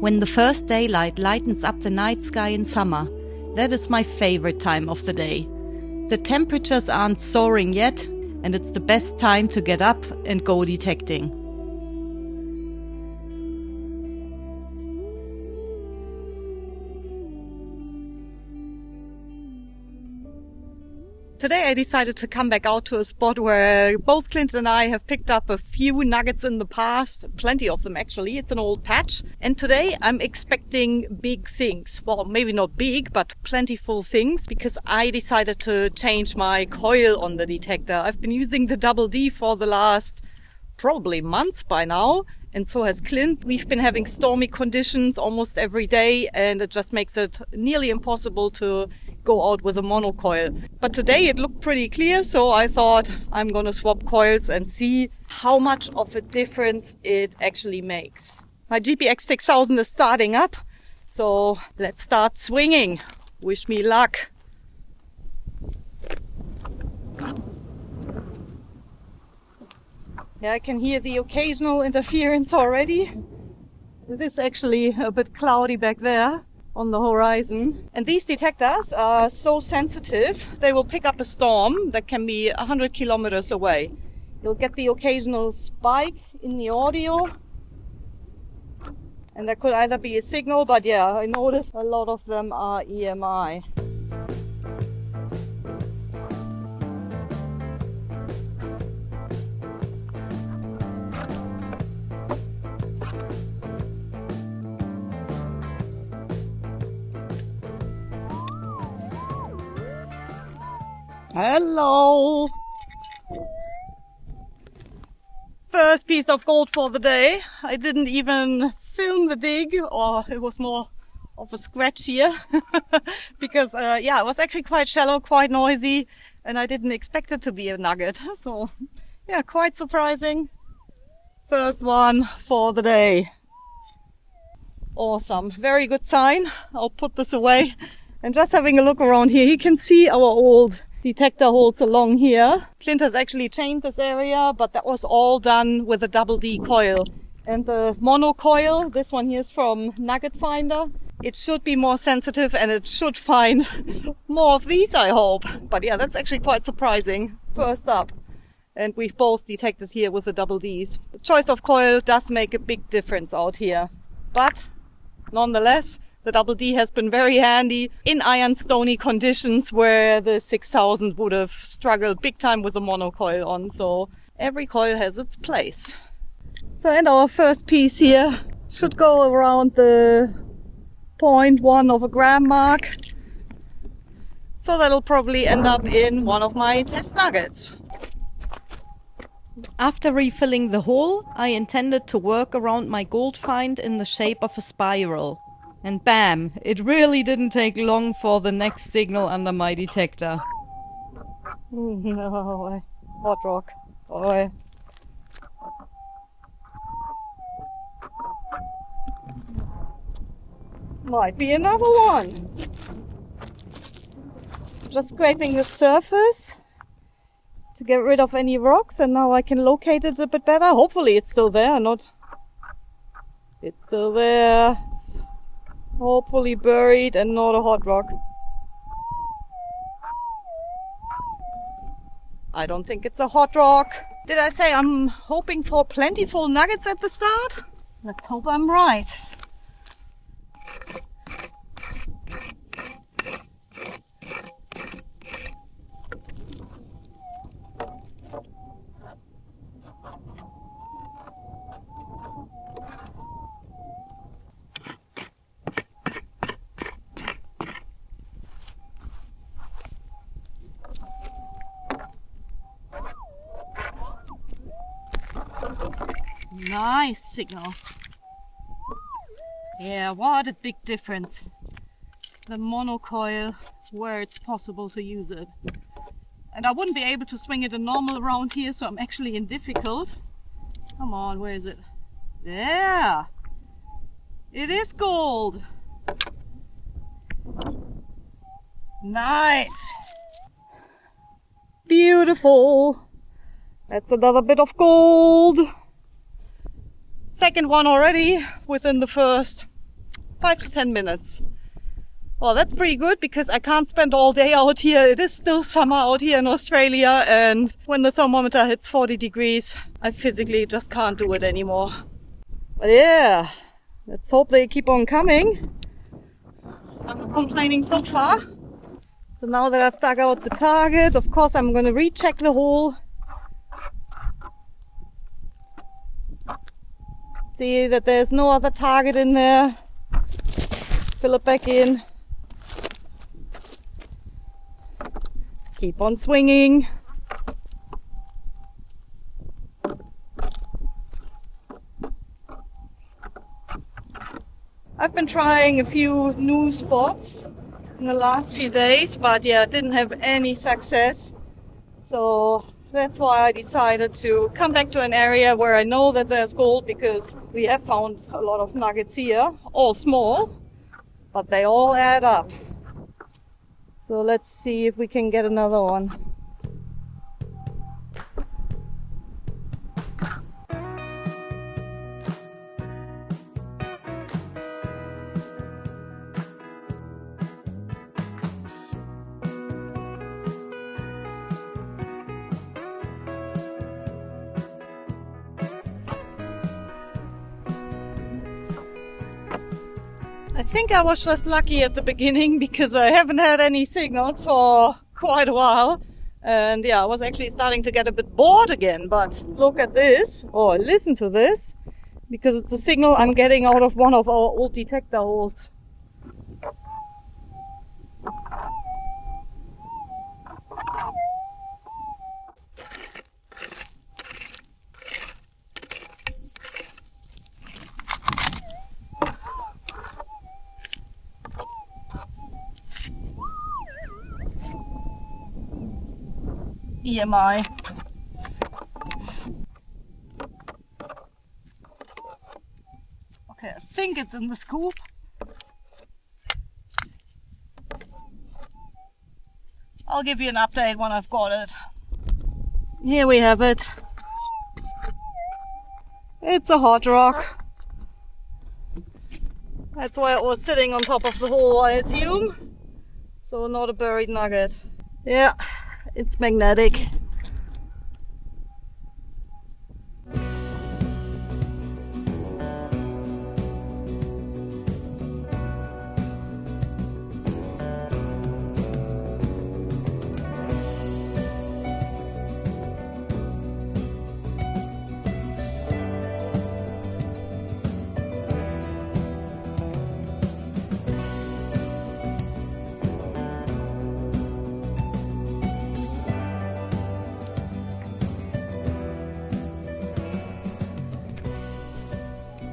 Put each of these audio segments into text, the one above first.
When the first daylight lightens up the night sky in summer, that is my favorite time of the day. The temperatures aren't soaring yet, and it's the best time to get up and go detecting. Today I decided to come back out to a spot where both Clint and I have picked up a few nuggets in the past, plenty of them actually. It's an old patch. And today I'm expecting big things. Well, maybe not big, but plentiful things, because I decided to change my coil on the detector. I've been using the double D for the last probably months by now. And so has Clint. We've been having stormy conditions almost every day, and it just makes it nearly impossible to go out with a monocoil. But today it looked pretty clear, so I thought I'm gonna swap coils and see how much of a difference it actually makes. My GPX 6000 is starting up, so let's start swinging. Wish me luck. Yeah, I can hear the occasional interference already. It is actually a bit cloudy back there on the horizon. And these detectors are so sensitive, they will pick up a storm that can be 100 kilometers away. You'll get the occasional spike in the audio, and that could either be a signal, but yeah, I noticed a lot of them are EMI. Hello! First piece of gold for the day. I didn't even film the dig, or it was more of a scratch here. Because, yeah, it was actually quite shallow, quite noisy, and I didn't expect it to be a nugget. So, yeah, quite surprising. First one for the day. Awesome. Very good sign. I'll put this away. And just having a look around here, you can see our old detector holes along here. Clint has actually chained this area, but that was all done with a double D coil. And the mono coil, this one here is from Nugget Finder. It should be more sensitive and it should find more of these, I hope. But yeah, that's actually quite surprising. First up. And we've both detected here with the double Ds. The choice of coil does make a big difference out here. But nonetheless, the double D has been very handy in ironstony conditions where the 6000 would have struggled big time with the monocoil on. So every coil has its place. So, and our first piece here should go around the 0.1 of a gram mark. So that'll probably end up in one of my test nuggets. After refilling the hole, I intended to work around my gold find in the shape of a spiral. And bam, it really didn't take long for the next signal under my detector. No, hot rock. Boy. Might be another one. Just scraping the surface to get rid of any rocks, and now I can locate it a bit better. Hopefully it's still there, It's still there. It's hopefully buried and not a hot rock. I don't think it's a hot rock. Did I say I'm hoping for plentiful nuggets at the start? Let's hope I'm right. Nice signal. Yeah, what a big difference. The monocoil, where it's possible to use it. And I wouldn't be able to swing it a normal around here, so I'm actually in difficult. Come on, where is it? There! It is gold! Nice! Beautiful! That's another bit of gold! Second one already within the first 5 to 10 minutes. Well, that's pretty good because I can't spend all day out here. It is still summer out here in Australia, and when the thermometer hits 40 degrees, I physically just can't do it anymore. But yeah, let's hope they keep on coming. I'm not complaining so far. So now that I've dug out the target, of course I'm going to recheck the hole. See that there's no other target in there. Fill it back in. Keep on swinging. I've been trying a few new spots in the last few days, but yeah, didn't have any success. So that's why I decided to come back to an area where I know that there's gold, because we have found a lot of nuggets here, all small, but they all add up. So let's see if we can get another one. I think I was just lucky at the beginning because I haven't had any signals for quite a while. And yeah, I was actually starting to get a bit bored again. But look at this, or listen to this, because it's a signal I'm getting out of one of our old detector holes. EMI. Okay, I think it's in the scoop. I'll give you an update when I've got it. Here we have it. It's a hot rock. That's why it was sitting on top of the hole, I assume. So not a buried nugget. Yeah. It's magnetic.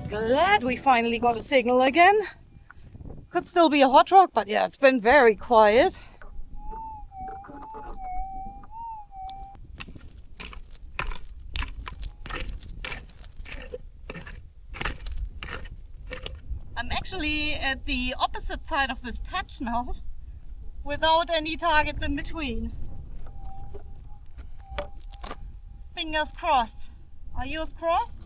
Glad we finally got a signal again. Could still be a hot rock, but yeah, it's been very quiet. I'm actually at the opposite side of this patch now, without any targets in between. Fingers crossed. Are yours crossed?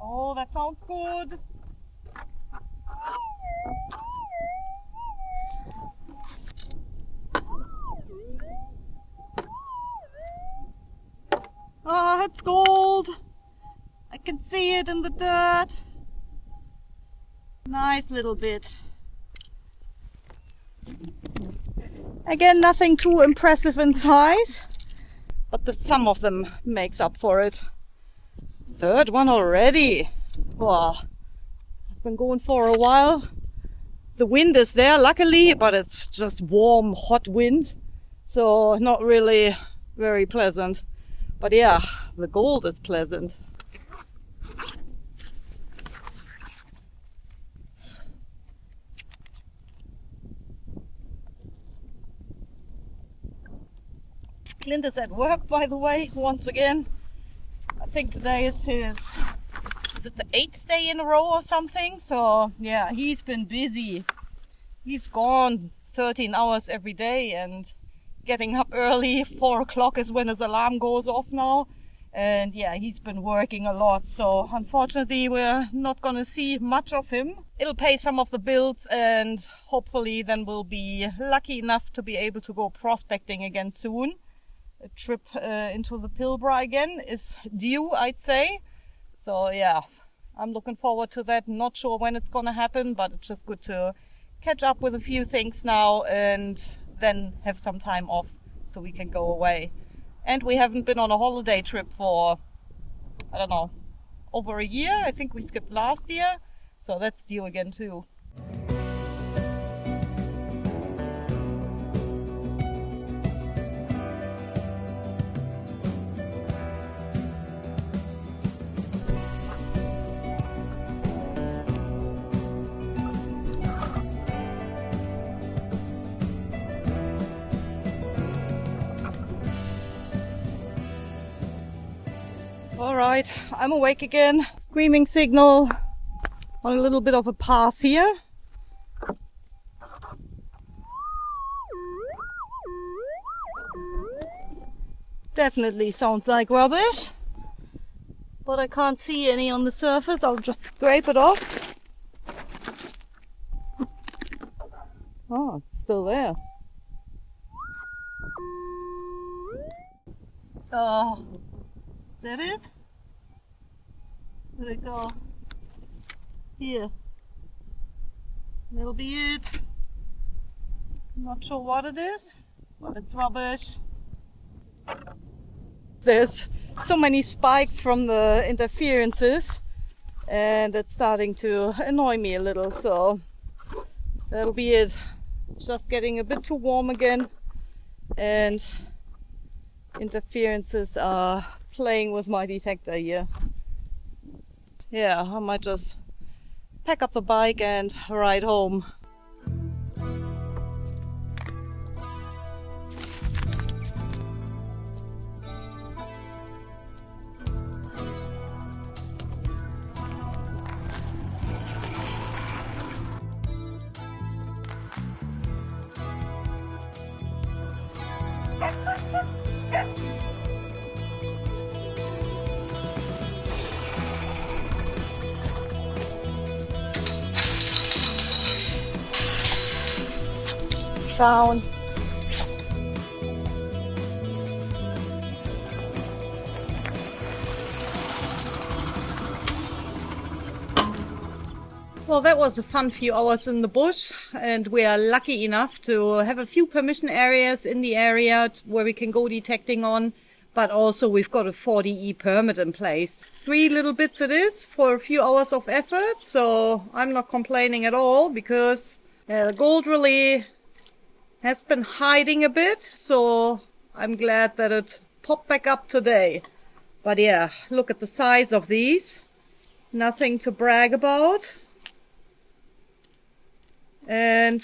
Oh, that sounds good. Oh, it's gold. I can see it in the dirt. Nice little bit. Again, nothing too impressive in size, but the sum of them makes up for it. Third one already. Wow. I've been going for a while. The wind is there, luckily, but it's just warm, hot wind. So not really very pleasant. But yeah, the gold is pleasant. Clint is at work, by the way, once again. I think today is is it the 8th day in a row or something? So yeah, he's been busy. He's gone 13 hours every day and getting up early. 4 o'clock is when his alarm goes off now. And yeah, he's been working a lot, so unfortunately we're not gonna see much of him. It'll pay some of the bills, and hopefully then we'll be lucky enough to be able to go prospecting again soon. A trip into the Pilbara again is due, I'd say. So yeah, I'm looking forward to that. Not sure when it's gonna happen, but it's just good to catch up with a few things now and then have some time off so we can go away. And we haven't been on a holiday trip for, I don't know, over a year. I think we skipped last year, so that's due again too. Alright, I'm awake again. Screaming signal on a little bit of a path here. Definitely sounds like rubbish, but I can't see any on the surface. I'll just scrape it off. Oh, it's still there. Oh, is that it? Where'd it go? Here. That'll be it. Not sure what it is, but it's rubbish. There's so many spikes from the interferences, and it's starting to annoy me a little, so that'll be it. It's just getting a bit too warm again, and interferences are playing with my detector here. Yeah, I might just pack up the bike and ride home. Down. Well, that was a fun few hours in the bush, and we are lucky enough to have a few permission areas in the area where we can go detecting on, but also we've got a 40E permit in place. 3 little bits it is for a few hours of effort, so I'm not complaining at all, because the gold really has been hiding a bit, so I'm glad that it popped back up today. But yeah, look at the size of these. Nothing to brag about. And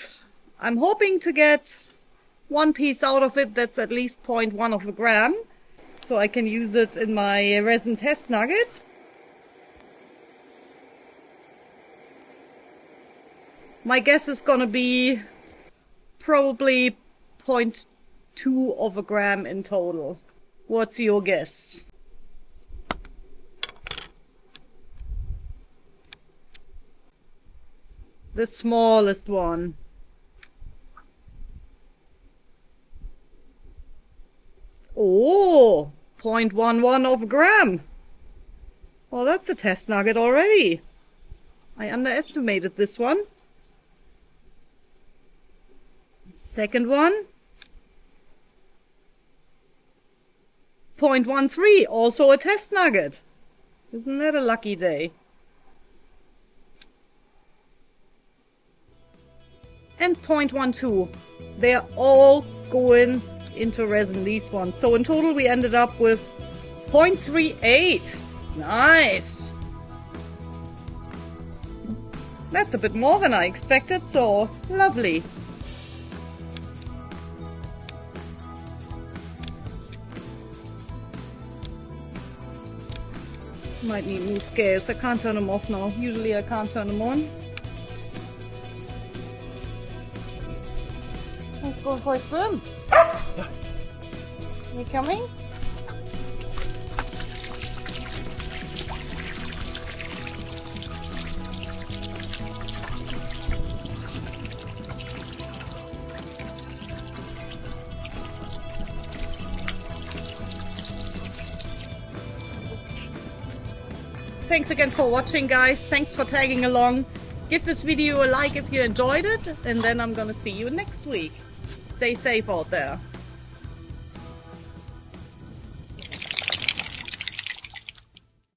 I'm hoping to get one piece out of it that's at least 0.1 of a gram, so I can use it in my resin test nuggets. My guess is gonna be probably 0.2 of a gram in total. What's your guess? The smallest one. Oh, 0.11 of a gram. Well, that's a test nugget already. I underestimated this one. Second one. 0.13, also a test nugget. Isn't that a lucky day? And 0.12. They're all going into resin, these ones. So in total we ended up with 0.38. Nice! That's a bit more than I expected, so lovely. Might need new scales. I can't turn them off now. Usually I can't turn them on. Let's go for a swim. You coming? Thanks again for watching, guys. Thanks for tagging along. Give this video a like if you enjoyed it, and then I'm gonna see you next week. Stay safe out there.